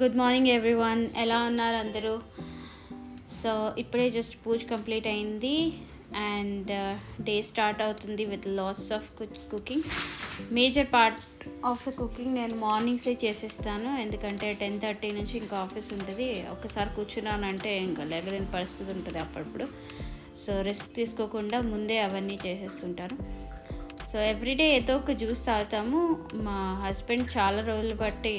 Good morning everyone, ఎలా ఉన్నారు అందరూ? సో ఇప్పుడే జస్ట్ పూజ కంప్లీట్ అయింది అండ్ డే స్టార్ట్ అవుతుంది with lots of cooking. Major part of the cooking నేను మార్నింగ్సే చేసేస్తాను, ఎందుకంటే 10:30 నుంచి ఇంకా ఆఫీస్ ఉంటుంది. ఒకసారి కూర్చున్నానంటే ఇంకా లేగలేని పరిస్థితి ఉంటుంది అప్పుడప్పుడు. సో రెస్ట్ తీసుకోకుండా ముందే అవన్నీ చేసేస్తుంటాను. సో ఎవ్రీడే ఏదో ఒక జ్యూస్ తాగుతాము. మా హస్బెండ్ చాలా రోజులు బట్టి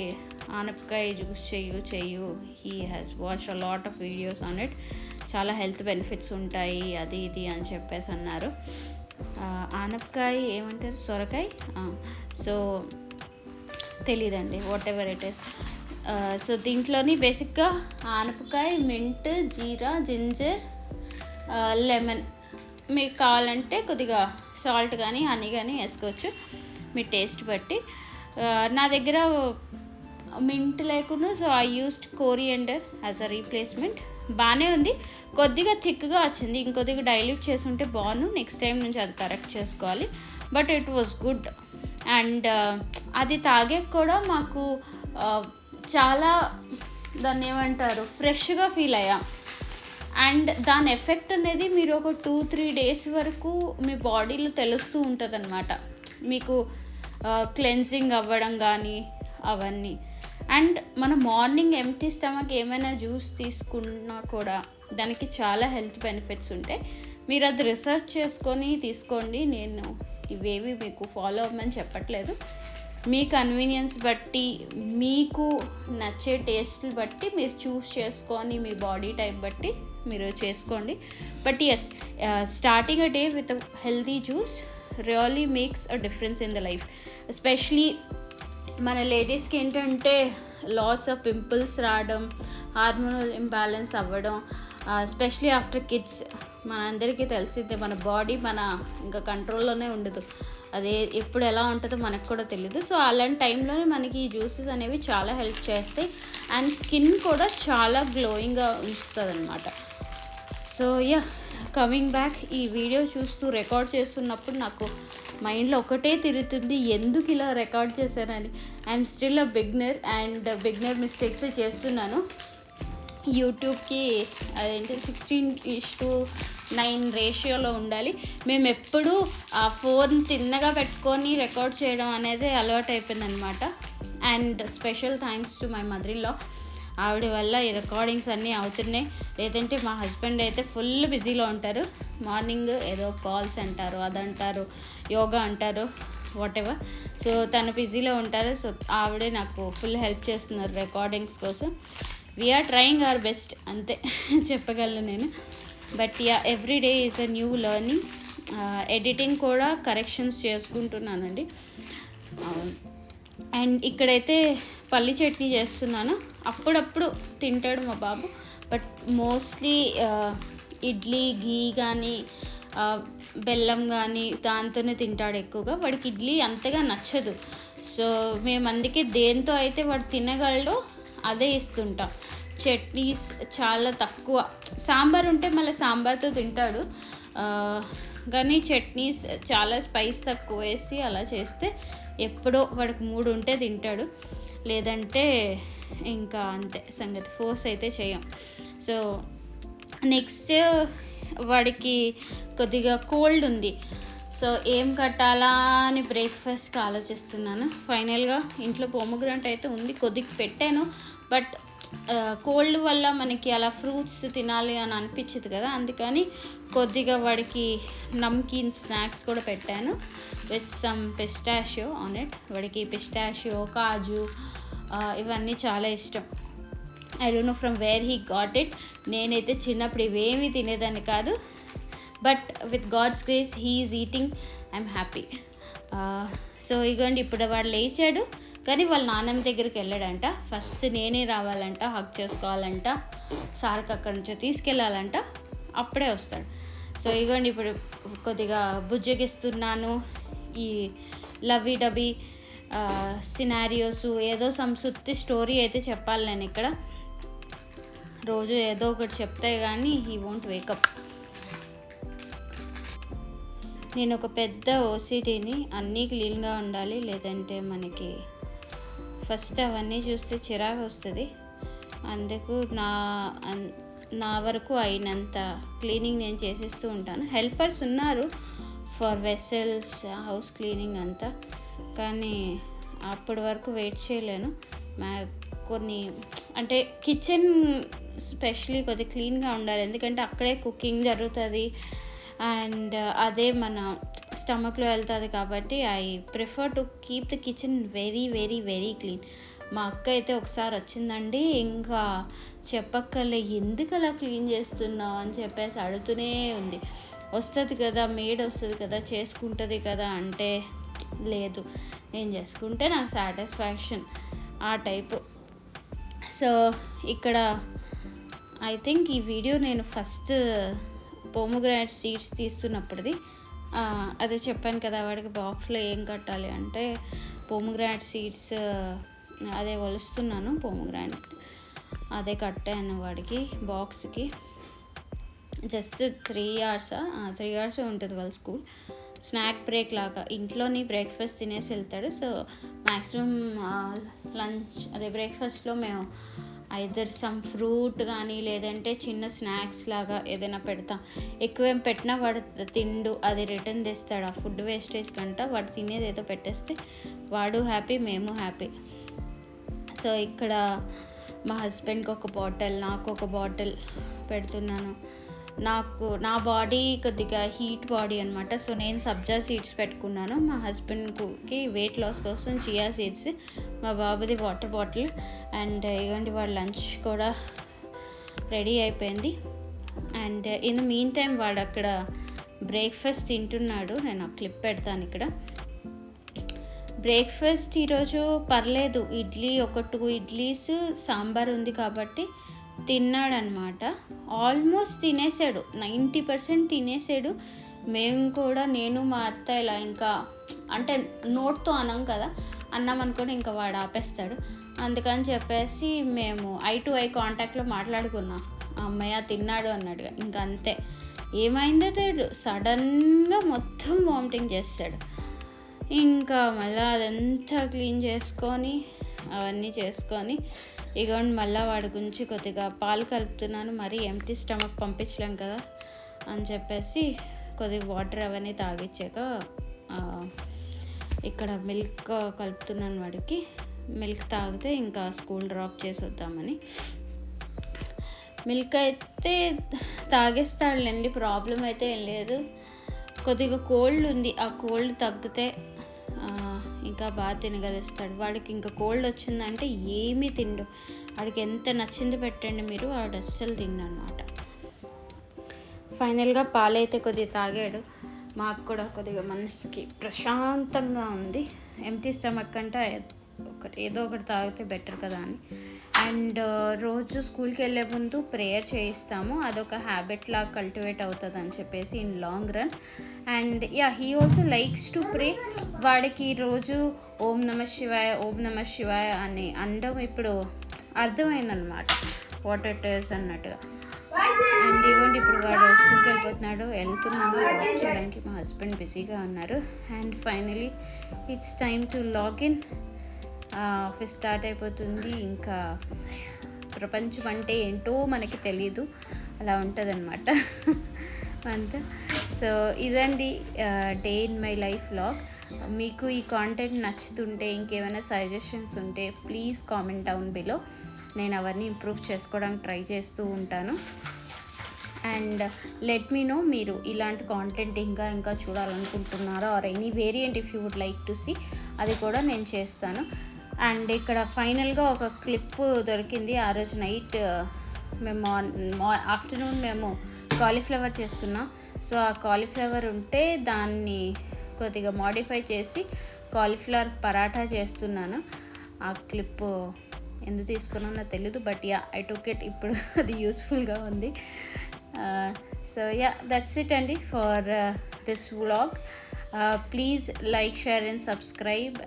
ఆనపకాయ జ్యూస్ చెయ్యు he has watched a lot of videos on it. చాలా హెల్త్ బెనిఫిట్స్ ఉంటాయి అది ఇది అని చెప్పేసి అన్నారు. ఆనపకాయ ఏమంటారు, సొరకాయ, సో తెలీదండి, whatever it is. So దీంట్లోని బేసిక్గా ఆనపకాయ, మింట్, జీరా, జింజర్, లెమన్, మీకు కావాలంటే కొద్దిగా సాల్ట్ కానీ హనీ కానీ వేసుకోవచ్చు మీ టేస్ట్ బట్టి. నా దగ్గర మింట్ లేకుండా so I used coriander as a replacement. బాగానే ఉంది, కొద్దిగా థిక్గా వచ్చింది, ఇంకొద్దిగా డైల్యూట్ చేసి ఉంటే బాగుండు. నెక్స్ట్ టైం నుంచి అది కరెక్ట్ చేసుకోవాలి. But it was good. And అది తాగే కూడా మాకు చాలా దాన్ని ఏమంటారు ఫ్రెష్గా ఫీల్ అయ్యాం. అండ్ దాని ఎఫెక్ట్ అనేది మీరు ఒక 2-3 డేస్ వరకు మీ బాడీలో తెలుస్తూ ఉంటుంది అనమాట, మీకు క్లెన్సింగ్ అవ్వడం కానీ అవన్నీ. అండ్ మన మార్నింగ్ ఎంప్టీ స్టమక్ ఏమైనా జ్యూస్ తీసుకున్నా కూడా దానికి చాలా హెల్త్ బెనిఫిట్స్ ఉంటాయి. మీరు అది రీసెర్చ్ చేసుకొని తీసుకోండి. నేను ఇవేవి మీకు ఫాలో అవ్వమని చెప్పట్లేదు. మీ కన్వీనియన్స్ బట్టి, మీకు నచ్చే టేస్ట్లు బట్టి మీరు చూస్ చేసుకొని మీ బాడీ టైప్ బట్టి మీరు చేసుకోండి. But yes, starting a day with a healthy juice really makes a difference in the life. Especially మన లేడీస్కి ఏంటంటే లాట్స్ ఆఫ్ పింపుల్స్ రావడం, హార్మోనల్ ఇంబ్యాలెన్స్ అవ్వడం, ఎస్పెషలీ ఆఫ్టర్ కిడ్స్. మనందరికీ తెలిసిందే, మన బాడీ ఇంకా కంట్రోల్లోనే ఉండదు. అదే ఎప్పుడు ఎలా ఉంటుందో మనకు కూడా తెలియదు. సో అలాంటి టైంలోనే మనకి ఈ జ్యూసెస్ అనేవి చాలా హెల్ప్ చేస్తాయి. అండ్ స్కిన్ కూడా చాలా గ్లోయింగ్గా ఉంచుతుంది అనమాట. సో కమింగ్ బ్యాక్, ఈ వీడియో చూస్తూ రికార్డ్ చేస్తున్నప్పుడు నాకు మైండ్లో ఒకటే తిరుగుతుంది, ఎందుకు ఇలా రికార్డ్ చేశానని. I'm still a beginner and beginner మిస్టేక్సే చేస్తున్నాను. యూట్యూబ్కి అదేంటి 16:9 రేషియోలో ఉండాలి. మేము ఎప్పుడూ ఆ ఫోన్ తిన్నగా పెట్టుకొని రికార్డ్ చేయడం అనేది అలవాటు అయిపోయింది అనమాట. And special thanks to my mother in law, ఆవిడ వల్ల ఈ రికార్డింగ్స్ అన్నీ అవుతున్నాయి. లేదంటే మా హస్బెండ్ అయితే ఫుల్ బిజీలో ఉంటారు. మార్నింగ్ ఏదో కాల్స్ అంటారు, అదంటారు, యోగా అంటారు, వాట్ ఎవర్. సో తను బిజీలో ఉంటారు. సో ఆవిడే నాకు ఫుల్ హెల్ప్ చేస్తున్నారు రికార్డింగ్స్ కోసం. వీఆర్ ట్రయింగ్ అవర్ బెస్ట్, అంతే చెప్పగలను నేను. But every day is a new learning. Editing కూడా కరెక్షన్స్ చేసుకుంటున్నానండి. అండ్ ఇక్కడైతే పల్లి చట్నీ చేస్తున్నాను. అప్పుడప్పుడు తింటాడు మా బాబు, బట్ మోస్ట్లీ ఇడ్లీ ఘీ కానీ బెల్లం కానీ దాంతోనే తింటాడు ఎక్కువగా. వాడికి ఇడ్లీ అంతగా నచ్చదు. సో మేము అందుకే దేంతో అయితే వాడు తినగలడో అదే ఇస్తుంటాం. చట్నీస్ చాలా తక్కువ. సాంబార్ ఉంటే మళ్ళీ సాంబార్తో తింటాడు, కానీ చట్నీస్ చాలా స్పైస్ తక్కువ వేసి అలా చేస్తే ఎప్పుడో వాడికి మూడు ఉంటే తింటాడు, లేదంటే ఇంకా అంతే సంగతి. ఫోర్స్ అయితే చేయం. సో నెక్స్ట్ వాడికి కొద్దిగా కోల్డ్ ఉంది. సో ఏం కట్టాలా అని బ్రేక్ఫాస్ట్కి ఆలోచిస్తున్నాను. ఫైనల్గా ఇంట్లో పొమోగ్రానేట్ అయితే ఉంది, కొద్దిగా పెట్టాను. బట్ కోల్డ్ వల్ల మనకి అలా ఫ్రూట్స్ తినాలి అని అనిపించదు కదా, అందుకని కొద్దిగా వాడికి నమ్కీన్ స్నాక్స్ కూడా పెట్టాను with some pistachio on it. వాడికి పిస్టాషియో, కాజు ఇవన్నీ చాలా ఇష్టం. I don't know from where he got it. నేనైతే చిన్నప్పుడు ఇవేమీ తినేదాన్ని కాదు. But with God's grace he is eating, I'm happy. So ఇగోండి, ఇప్పుడు వాడు లేచాడు, కానీ వాళ్ళ నాన్నమ్మ దగ్గరికి వెళ్ళాడంట. ఫస్ట్ నేనే రావాలంట, హగ్ చేసుకోవాలంట, సార్కి అక్కడి నుంచి తీసుకెళ్ళాలంట, అప్పుడే వస్తాడు. సో ఇగోండి, ఇప్పుడు కొద్దిగా బుజ్జగిస్తున్నాను. ఈ లవ్వీ డబీ సినారియోస్, ఏదో సంసుత్తి స్టోరీ అయితే చెప్పాలి నేను ఇక్కడ. రోజు ఏదో ఒకటి చెప్తే కానీ హీ వోంట్ వేకప్. నేను ఒక పెద్ద ఓసిటీని, అన్నీ క్లీన్గా ఉండాలి, లేదంటే మనకి ఫస్ట్ అవన్నీ చూస్తే చిరాకు వస్తుంది. అందుకు నా వరకు అయినంత క్లీనింగ్ నేను చేసేస్తూ ఉంటాను. హెల్పర్స్ ఉన్నారు ఫర్ వెసల్స్, హౌస్ క్లీనింగ్ అంతా, కానీ అప్పటి వరకు వెయిట్ చేయలేను. కొన్ని అంటే కిచెన్ స్పెషలీ కొద్దిగా క్లీన్గా ఉండాలి, ఎందుకంటే అక్కడే కుకింగ్ జరుగుతుంది అండ్ అదే మన స్టమక్లో వెళ్తుంది. కాబట్టి I prefer to keep the kitchen very very very clean. మా అక్క అయితే ఒకసారి వచ్చిందండి, ఇంకా చెప్పక్కర్లే, ఎందుకు అలా క్లీన్ చేస్తున్నావు అని చెప్పేసి అడుగుతూనే ఉంది. వస్తుంది కదా, మేడ్ వస్తుంది కదా, చేసుకుంటుంది కదా అంటే, లేదు నేను చేసుకుంటే నాకు సాటిస్ఫాక్షన్ ఆ టైపు. సో ఇక్కడ ఐ థింక్ ఈ వీడియో నేను ఫస్ట్ పోమోగ్రానైట్ సీడ్స్ తీస్తున్నప్పుడుది, అదే చెప్పాను కదా వాడికి బాక్స్లో ఏం కట్టాలి అంటే పోమోగ్రానైట్ సీడ్స్ అదే వలుస్తున్నాను. పోమోగ్రానైట్ అదే కట్టాను వాడికి బాక్స్కి. జస్ట్ 3 hours ఉంటుంది వాళ్ళ స్కూల్. స్నాక్ బ్రేక్ లాగా ఇంట్లోని బ్రేక్ఫాస్ట్ తినేసి వెళ్తాడు. సో మ్యాక్సిమం లంచ్ అదే బ్రేక్ఫాస్ట్లో మేము ఐదర్ సమ్ ఫ్రూట్ కానీ లేదంటే చిన్న స్నాక్స్ లాగా ఏదైనా పెడతాం. ఎక్కువేం పెట్టినా వాడు తిండు, అది రిటర్న్ తెస్తాడు. ఆ ఫుడ్ వేస్టేజ్ కంట వాడు తినేది ఏదో పెట్టేస్తే వాడు హ్యాపీ, మేము హ్యాపీ. సో ఇక్కడ మా హస్బెండ్కి ఒక బాటిల్, నాకు ఒక బాటిల్ పెడుతున్నాను. నా బాడీ కొద్దిగా హీట్ బాడీ అనమాట. సో నేను సబ్జా సీడ్స్ పెట్టుకున్నాను. మా హస్బెండ్కి వెయిట్ లాస్ కోసం చియా సీడ్స్, మా బాబుది వాటర్ బాటిల్. అండ్ ఇవ్వండి వాడు లంచ్ కూడా రెడీ అయిపోయింది. And in the mean time వాడు అక్కడ బ్రేక్ఫాస్ట్ తింటున్నాడు. నేను క్లిప్ పెడతాను ఇక్కడ. బ్రేక్ఫాస్ట్ ఈరోజు పర్లేదు, ఒక 2 ఇడ్లీస్ సాంబార్ ఉంది కాబట్టి తిన్నాడనమాట. ఆల్మోస్ట్ తినేసాడు, 90% తినేసాడు. మేము కూడా, నేను మా అత్త ఇలా ఇంకా అంటే నోట్తో అన్నాం కదా, అన్నాం అనుకొని ఇంకా వాడు ఆపేస్తాడు. అందుకని చెప్పేసి మేము ఐ టు ఐ కాంటాక్ట్లో మాట్లాడుకున్నాం. అమ్మయ్య తిన్నాడు అన్నాడుగా. ఇంకా అంతే, ఏమైందో తెలియదు, సడన్గా మొత్తం వామిటింగ్ చేస్తాడు. ఇంకా మళ్ళీ అదంతా క్లీన్ చేసుకొని అవన్నీ చేసుకొని ఇగోండి మళ్ళీ వాడి గురించి కొద్దిగా పాలు కలుపుతున్నాను. మరీ ఎంటీ స్టమక్ పంపించలేం కదా అని చెప్పేసి కొద్దిగా వాటర్ అవన్నీ తాగిచ్చాక ఇక్కడ మిల్క్ కలుపుతున్నాను వాడికి. మిల్క్ తాగితే ఇంకా స్కూల్ డ్రాప్ చేసి వద్దామని. మిల్క్ అయితే తాగేస్తాడులేండి, ప్రాబ్లం అయితే ఏం లేదు. కొద్దిగా కోల్డ్ ఉంది, ఆ కోల్డ్ తగ్గితే ఇంకా బాగా తినగలుస్తాడు. వాడికి ఇంకా కోల్డ్ వచ్చిందంటే ఏమీ తిండు. వాడికి ఎంత నచ్చింది పెట్టండి మీరు, వాడు అస్సలు తిండనమాట. ఫైనల్గా పాలైతే కొద్దిగా తాగాడు. మాకు కూడా కొద్దిగా మనసుకి ప్రశాంతంగా ఉంది. ఎంటీ స్టమక్ అంటే ఏదో ఒకటి తాగితే బెటర్ కదా అని. అండ్ రోజు స్కూల్కి వెళ్ళే ముందు ప్రేయర్ చేయిస్తాము, అదొక హ్యాబిట్ లాగా కల్టివేట్ అవుతుంది అని చెప్పేసి in long run. And he also likes to pray. వాడికి రోజు ఓం నమ శివాయ అని అనడం ఇప్పుడు అర్థమైందనమాట, వాట్ ఇట్ ఈస్ అన్నట్టుగా. అండ్ ఇవ్వండి ఇప్పుడు వాడు స్కూల్కి వెళ్తున్నాను డ్రాప్ చేయడానికి. మా హస్బెండ్ బిజీగా ఉన్నారు. And finally it's time to login. Office start అయిపోతుంది. ఇంకా ప్రపంచం అంటే ఏంటో మనకి తెలీదు, అలా ఉంటుందన్నమాట అంతా. సో ఇదండి day in my life vlog. మీకు ఈ కాంటెంట్ నచ్చుతుంటే, ఇంకేమైనా సజెషన్స్ ఉంటే ప్లీజ్ కామెంట్ డౌన్ బిలో. నేను అవన్నీ ఇంప్రూవ్ చేసుకోవడానికి ట్రై చేస్తూ ఉంటాను. అండ్ లెట్ మీ నో మీరు ఇలాంటి కాంటెంట్ ఇంకా చూడాలనుకుంటున్నారా, or any variant if you would like to see, అది కూడా నేను చేస్తాను. అండ్ ఇక్కడ ఫైనల్గా ఒక క్లిప్ దొరికింది. ఆ రోజు నైట్ మేము ఆఫ్టర్నూన్ మేము కాలీఫ్లవర్ చేసుకున్నాం. సో ఆ కాలీఫ్లవర్ ఉంటే దాన్ని కొద్దిగా మాడిఫై చేసి కాలీఫ్లవర్ పరాఠా చేస్తున్నాను. ఆ క్లిప్ ఎందుకు తీసుకున్నానో నాకు తెలీదు, బట్ ఐ టుక్ ఇట్. ఇప్పుడు అది యూస్ఫుల్గా ఉంది. సో దట్స్ ఇట్ అండి for this vlog. Please like, share and subscribe.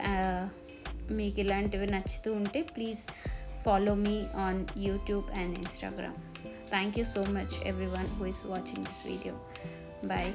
మీకు ఇలాంటివి నచ్చుతూ ఉంటే please follow me on YouTube and Instagram. Thank you so much everyone who is watching this video. Bye.